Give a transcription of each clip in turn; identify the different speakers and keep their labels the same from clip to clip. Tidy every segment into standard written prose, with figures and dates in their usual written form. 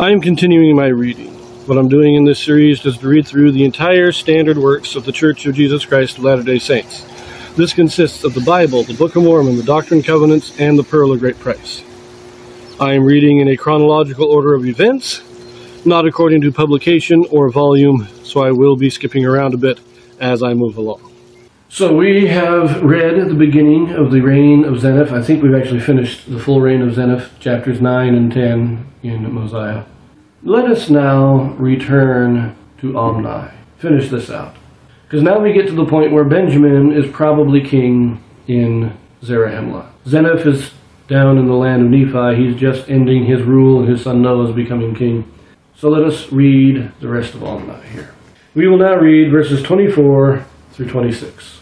Speaker 1: I am continuing my reading. What I'm doing in this series is to read through the entire standard works of the Church of Jesus Christ of Latter-day Saints. This consists of the Bible, the Book of Mormon, the Doctrine and Covenants, and the Pearl of Great Price. I am reading in a chronological order of events, not according to publication or volume, so I will be skipping around a bit as I move along. So we have read the beginning of the reign of Zeniff. I think we've actually finished the full reign of Zeniff, chapters 9 and 10 in Mosiah. Let us now return to Omni. Finish this out. Because now we get to the point where Benjamin is probably king in Zarahemla. Zeniff is down in the land of Nephi. He's just ending his rule, and his son Noah is becoming king. So let us read the rest of Omni here. We will now read verses 24 through 26.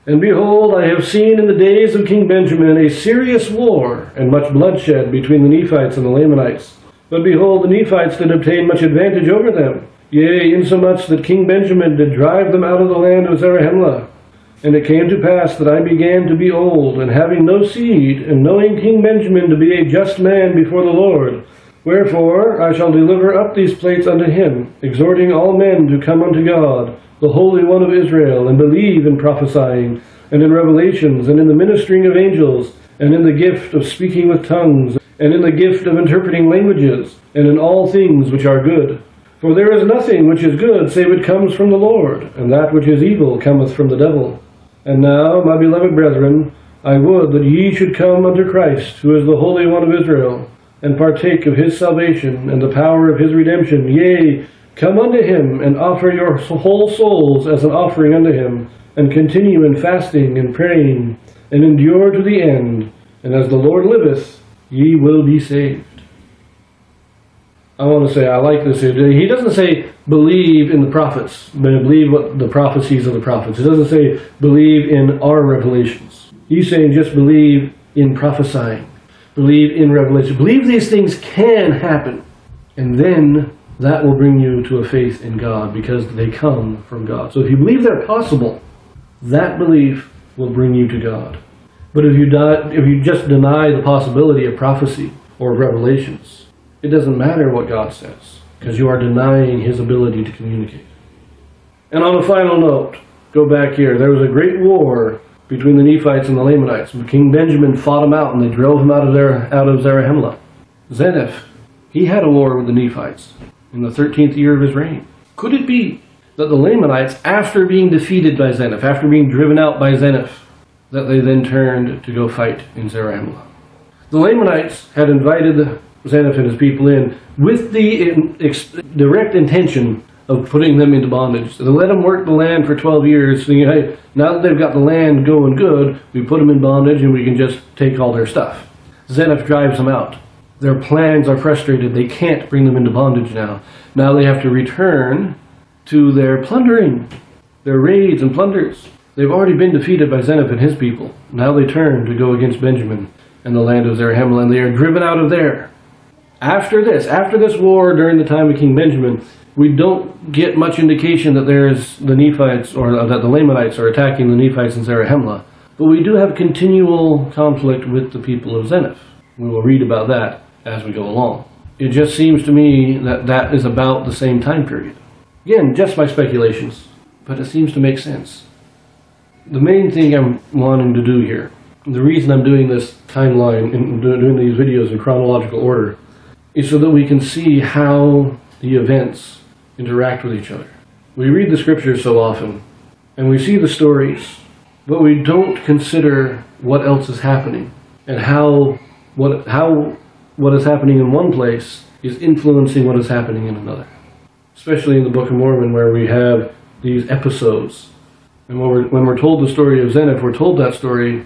Speaker 1: And behold, I have seen in the days of King Benjamin a serious war and much bloodshed between the Nephites and the Lamanites. But behold, the Nephites did obtain much advantage over them, yea, insomuch that King Benjamin did drive them out of the land of Zarahemla. And it came to pass that I began to be old, and having no seed, and knowing King Benjamin to be a just man before the Lord. Wherefore I shall deliver up these plates unto him, exhorting all men to come unto God, the Holy One of Israel, and believe in prophesying, and in revelations, and in the ministering of angels, and in the gift of speaking with tongues, and in the gift of interpreting languages, and in all things which are good. For there is nothing which is good save it comes from the Lord, and that which is evil cometh from the devil. And now, my beloved brethren, I would that ye should come unto Christ, who is the Holy One of Israel, and partake of his salvation, and the power of his redemption. Yea, come unto him, and offer your whole souls as an offering unto him, and continue in fasting and praying, and endure to the end, and as the Lord liveth, ye will be saved. I want to say, I like this here. He doesn't say, believe in the prophets, but believe what the prophecies of the prophets. He doesn't say, believe in our revelations. He's saying, just believe in prophesying. Believe in revelation. Believe these things can happen. And then that will bring you to a faith in God, because they come from God. So if you believe they're possible, that belief will bring you to God. But if you just deny the possibility of prophecy or revelations, it doesn't matter what God says, because you are denying his ability to communicate. And on a final note, go back here. There was a great war between the Nephites and the Lamanites. King Benjamin fought them out, and they drove them out of Zarahemla. Zeniff, he had a war with the Nephites in the 13th year of his reign. Could it be that the Lamanites, after being defeated by Zeniff, after being driven out by Zeniff, that they then turned to go fight in Zarahemla? The Lamanites had invited Zeniff and his people in with the direct intention of putting them into bondage. So they let them work the land for 12 years, thinking, hey, now that they've got the land going good, we put them in bondage and we can just take all their stuff. Zeniff drives them out. Their plans are frustrated. They can't bring them into bondage now. Now they have to return to their plundering, their raids and plunders. They've already been defeated by Zeniff and his people. Now they turn to go against Benjamin and the land of Zarahemla, and they are driven out of there. After this war during the time of King Benjamin, we don't get much indication that there's the Nephites, or that the Lamanites are attacking the Nephites in Zarahemla. But we do have continual conflict with the people of Zeniff. We will read about that as we go along. It just seems to me that that is about the same time period. Again, just my speculations, but it seems to make sense. The main thing I'm wanting to do here, the reason I'm doing this timeline and doing these videos in chronological order, is so that we can see how the events interact with each other. We read the scriptures so often, and we see the stories, but we don't consider what else is happening, and how what is happening in one place is influencing what is happening in another. Especially in the Book of Mormon, where we have these episodes. And when we're told the story of Zeniff, we're told that story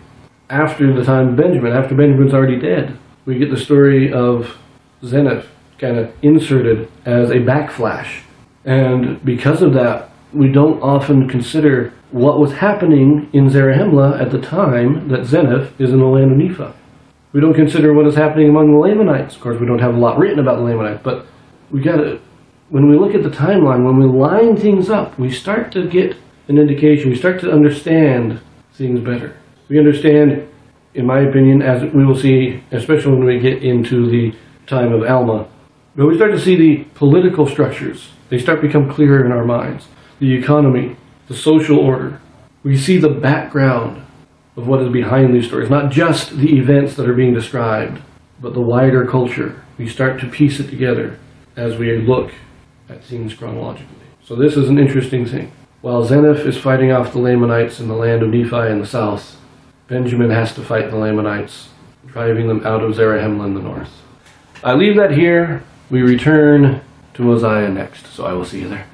Speaker 1: after the time of Benjamin, after Benjamin's already dead. We get the story of Zeniff kind of inserted as a backflash. And because of that, we don't often consider what was happening in Zarahemla at the time that Zeniff is in the land of Nephi. We don't consider what is happening among the Lamanites. Of course, we don't have a lot written about the Lamanites, but when we look at the timeline, when we line things up, we start to get an indication, we start to understand things better. We understand in my opinion, as we will see, especially when we get into the time of Alma, But we start to see the political structures. They start to become clearer in our minds. The economy, the social order. We see the background of what is behind these stories. Not just the events that are being described, but the wider culture. We start to piece it together as we look at things chronologically. So this is an interesting thing. While Zeniff is fighting off the Lamanites in the land of Nephi in the south, Benjamin has to fight the Lamanites, driving them out of Zarahemla in the north. I leave that here. We return to Mosiah next, so I will see you there.